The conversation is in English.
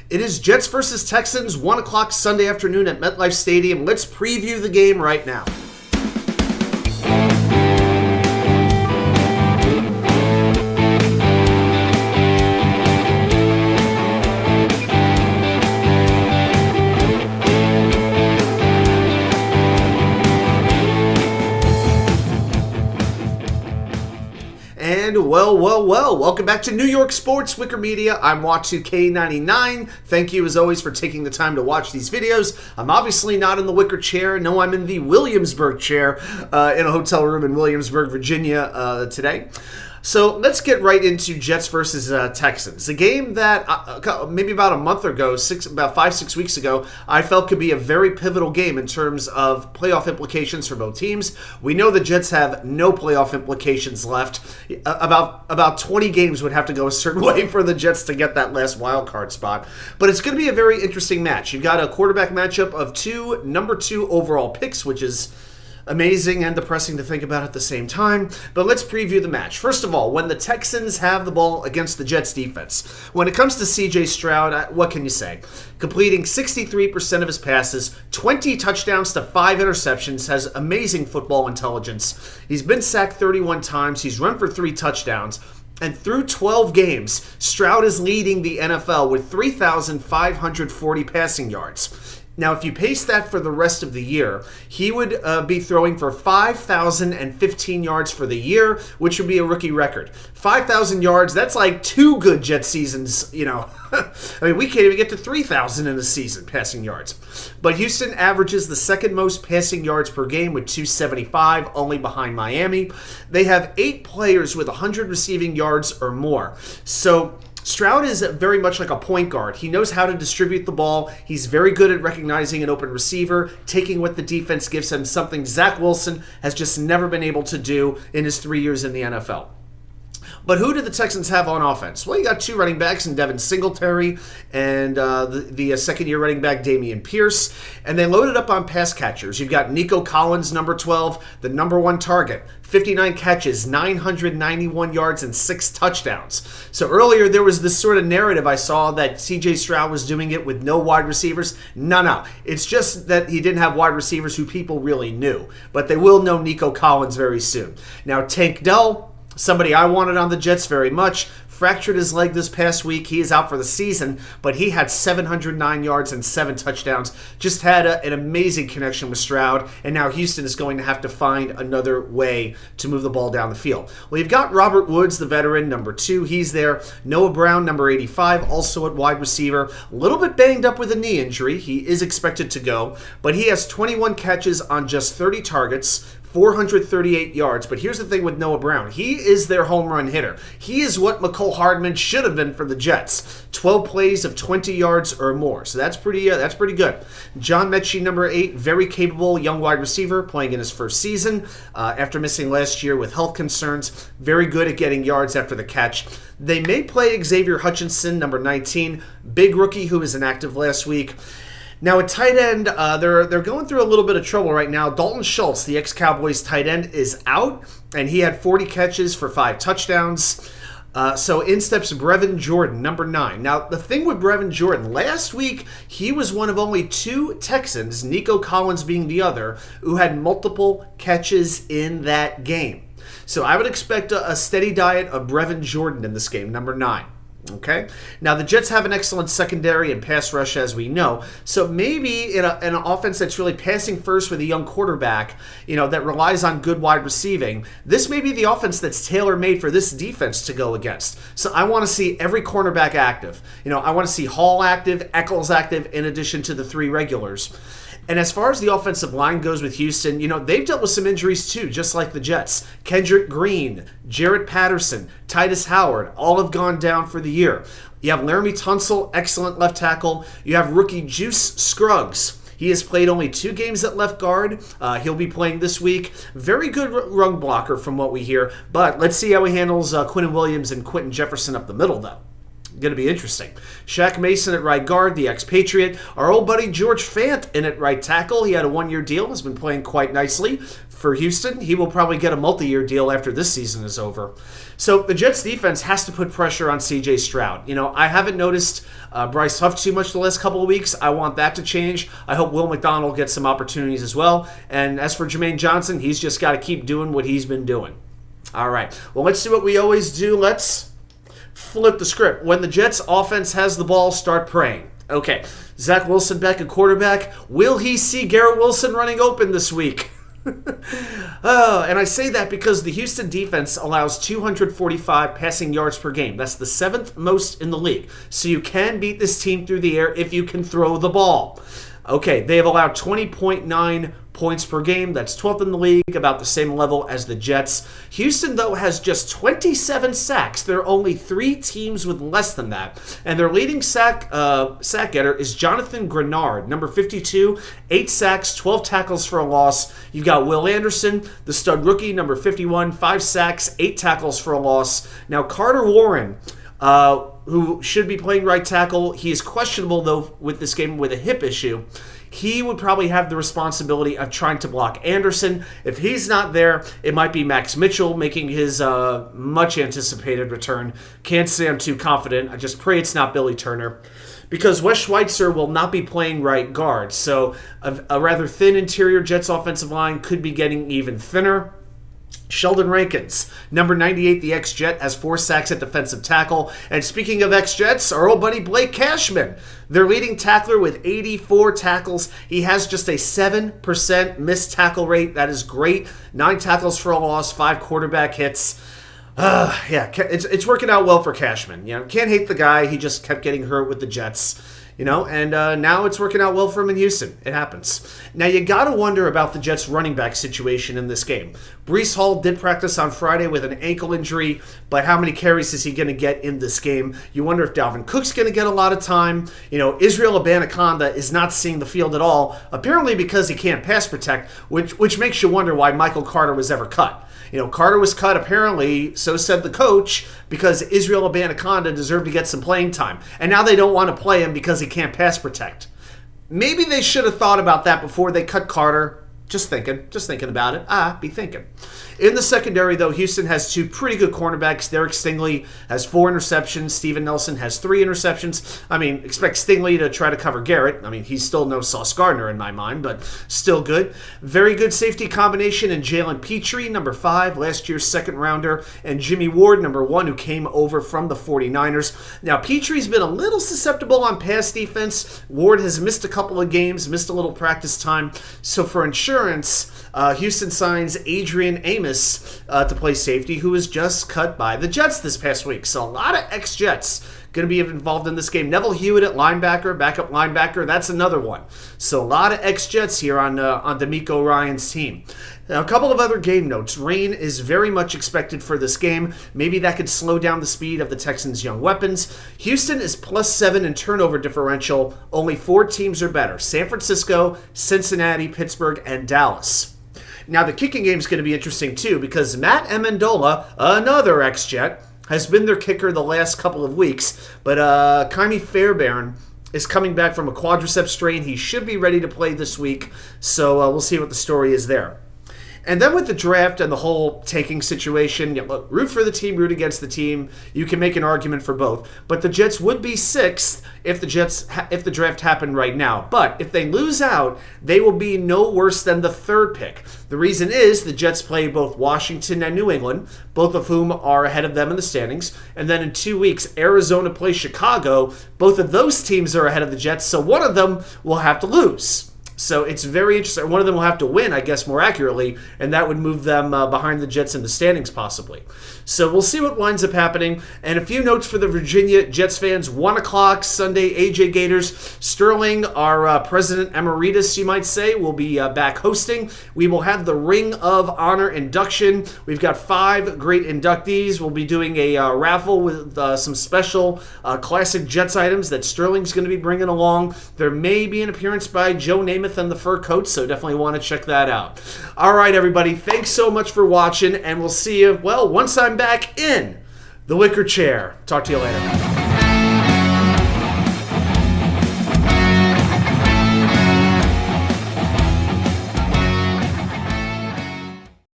It is Jets versus Texans, 1 o'clock Sunday afternoon at MetLife Stadium. Let's preview the game right now. Well, welcome back to New York Sports, WickerMedia. I'm Watch2K99. Thank you, as always, for taking the time to watch these videos. I'm obviously not in the Wicker chair. No, I'm in the Williamsburg chair in a hotel room in Williamsburg, Virginia today. So let's get right into Jets versus Texans. A game that maybe about a month ago, about 5-6 weeks ago, I felt could be a very pivotal game in terms of playoff implications for both teams. We know the Jets have no playoff implications left. About 20 games would have to go a certain way for the Jets to get that last wild card spot. But it's going to be a very interesting match. You've got a quarterback matchup of two number 2 overall picks, which is amazing and depressing to think about at the same time. But let's preview the match. First of all, when the Texans have the ball against the Jets defense, when it comes to cjstroud, what can you say? Completing 63% of his passes, 20 touchdowns to 5 interceptions, has amazing football intelligence. He's been sacked 31 times. He's run for 3 touchdowns. And through 12 games, Stroud is leading the NFL with 3,540 passing yards. Now, if you pace that for the rest of the year, he would be throwing for 5,015 yards for the year, which would be a rookie record. 5,000 yards, that's like 2 good Jet seasons, you know. I mean, we can't even get to 3,000 in a season, passing yards. But Houston averages the second most passing yards per game with 275, only behind Miami. They have 8 players with 100 receiving yards or more. So Stroud is very much like a point guard. He knows how to distribute the ball. He's very good at recognizing an open receiver, taking what the defense gives him, something Zach Wilson has just never been able to do in his 3 years in the NFL. But who do the Texans have on offense? Well, you got 2 running backs in Devinsingletary and the second-year running back Dameonpearce. And they loaded up on pass catchers. You've got nicocollins, number 12, the number 1 target. 59 catches, 991 yards, and 6 touchdowns. So earlier there was this sort of narrative I saw that cjstroud was doing it with no wide receivers. No. It's just that he didn't have wide receivers who people really knew. But they will know nicocollins very soon. Now, Tank Dell, somebody I wanted on the Jets very much, fractured his leg this past week. He is out for the season, but he had 709 yards and 7 touchdowns. Just had an amazing connection with Stroud, and now Houston is going to have to find another way to move the ball down the field. Well, you've got Robert Woods, the veteran, number 2. He's there. Noah Brown, number 85, also at wide receiver. A little bit banged up with a knee injury. He is expected to go, but he has 21 catches on just 30 targets, 438 yards. But here's the thing with Noah Brown. He is their home run hitter. He is what McCole Hardman should have been for the Jets. 12 plays of 20 yards or more. So that's pretty good. John Mechie, number 8, very capable young wide receiver, playing in his first season after missing last year with health concerns. Very good at getting yards after the catch. They may play Xavier Hutchinson, number 19, big rookie who was inactive last week. Now, at tight end, they're going through a little bit of trouble right now. Dalton Schultz, the ex-Cowboys tight end, is out, and he had 40 catches for 5 touchdowns. So in steps Brevinjordan, number 9. Now, the thing with Brevinjordan, last week, he was one of only 2 Texans, nicocollins being the other, who had multiple catches in that game. So I would expect a steady diet of Brevinjordan in this game, number 9. Okay. Now, the Jets have an excellent secondary and pass rush, as we know. So maybe in an offense that's really passing first with a young quarterback, that relies on good wide receiving, this may be the offense that's tailor-made for this defense to go against. So I want to see every cornerback active. I want to see Hall active, Eccles active, in addition to the 3 regulars. And as far as the offensive line goes with Houston, they've dealt with some injuries too, just like the Jets. Kendrick Green, Jarrett Patterson, Titus Howard, all have gone down for the year. You have Laremytunsil, excellent left tackle. You have rookie Juice Scruggs. He has played only 2 games at left guard. He'll be playing this week. Very good run blocker from what we hear. But let's see how he handles Quinnenwilliams and Quintonjefferson up the middle, though. Going to be interesting. Shaqmason at right guard, the expatriate. Our old buddy Georgefant in at right tackle. He had a one-year deal, has been playing quite nicely for Houston. He will probably get a multi-year deal after this season is over. So the Jets defense has to put pressure on cjstroud. You know, I haven't noticed Brycehuff too much the last couple of weeks. I want that to change. I hope Will McDonald gets some opportunities as well. And as for Jermainejohnson, he's just got to keep doing what he's been doing. All right. Well, let's do what we always do. Let's flip the script. When the Jets offense has the ball, start praying. Okay. Zach Wilson back at quarterback. Will he see Garrett Wilson running open this week? And I say that because the Houston defense allows 245 passing yards per game. That's the 7th most in the league. So you can beat this team through the air if you can throw the ball. Okay, they have allowed 20.9 points per game. That's 12th in the league, about the same level as the Jets. Houston, though, has just 27 sacks. There are only 3 teams with less than that. And their leading sack getter is Jonathangreenard, number 52, 8 sacks, 12 tackles for a loss. You've got Willanderson, the stud rookie, number 51, 5 sacks, 8 tackles for a loss. Now, Carterwarren, who should be playing right tackle. He is questionable, though, with this game with a hip issue. He would probably have the responsibility of trying to block Anderson. If he's not there, it might be Max Mitchell making his much-anticipated return. Can't say I'm too confident. I just pray it's not Billy Turner. Because Wes Schweitzer will not be playing right guard. So a rather thin interior Jets offensive line could be getting even thinner. Sheldonrankins, number 98, the ex-Jet, has 4 sacks at defensive tackle. And speaking of ex-Jets, our old buddy blakecashman, their leading tackler with 84 tackles. He has just a 7% missed tackle rate. That is great. 9 tackles for a loss, 5 quarterback hits. It's working out well for Cashman. You know, can't hate the guy. He just kept getting hurt with the Jets. You know, and now it's working out well for him in Houston. It happens. Now, you got to wonder about the Jets' running back situation in this game. Breecehall did practice on Friday with an ankle injury, but how many carries is he going to get in this game? You wonder if dalvincook's going to get a lot of time. You know, Israel Abanikanda is not seeing the field at all, apparently because he can't pass protect, which makes you wonder why Michael Carter was ever cut. You know, Carter was cut, apparently, so said the coach, because Israel Abanikanda deserved to get some playing time. And now they don't want to play him because he can't pass protect. Maybe they should have thought about that before they cut Carter. Just thinking about it. Be thinking. In the secondary, though, Houston has 2 pretty good cornerbacks. Derek Stingley has 4 interceptions. Steven Nelson has 3 interceptions. I mean, expect Stingley to try to cover Garrett. I mean, he's still no Saucegardner in my mind, but still good. Very good safety combination in Jalen Petrie, number 5, last year's second rounder, and Jimmy Ward, number 1, who came over from the 49ers. Now, Petrie's been a little susceptible on pass defense. Ward has missed a couple of games, missed a little practice time. So for insurance, Houston signs Adrian Amos to play safety, who was just cut by the Jets this past week. So a lot of ex-Jets going to be involved in this game. Neville Hewitt at linebacker, backup linebacker, that's another one. So a lot of ex-Jets here on D'Amico Ryan's team. Now, a couple of other game notes. Rain is very much expected for this game. Maybe that could slow down the speed of the Texans' young weapons. Houston is +7 in turnover differential. Only 4 teams are better: San Francisco, Cincinnati, Pittsburgh, and Dallas. Now, the kicking game is going to be interesting, too, because Matt Amendola, another ex-Jet, has been their kicker the last couple of weeks. But Kymie Fairbairn is coming back from a quadriceps strain. He should be ready to play this week, so we'll see what the story is there. And then with the draft and the whole tanking situation, look, root for the team, root against the team. You can make an argument for both. But the Jets would be 6th if the draft happened right now. But if they lose out, they will be no worse than the 3rd pick. The reason is the Jets play both Washington and New England, both of whom are ahead of them in the standings. And then in 2 weeks, Arizona plays Chicago. Both of those teams are ahead of the Jets, so one of them will have to lose. So it's very interesting. One of them will have to win, I guess, more accurately, and that would move them behind the Jets in the standings, possibly. So we'll see what winds up happening. And a few notes for the Virginia Jets fans. 1 o'clock Sunday, AJ Gators. Sterling, our president emeritus, you might say, will be back hosting. We will have the Ring of Honor induction. We've got 5 great inductees. We'll be doing a raffle with some special classic Jets items that Sterling's going to be bringing along. There may be an appearance by Joe Namath and the fur coat, so definitely want to check that out. All right, everybody, thanks so much for watching, and we'll see you, well, once I'm back in the wicker chair. Talk to you later.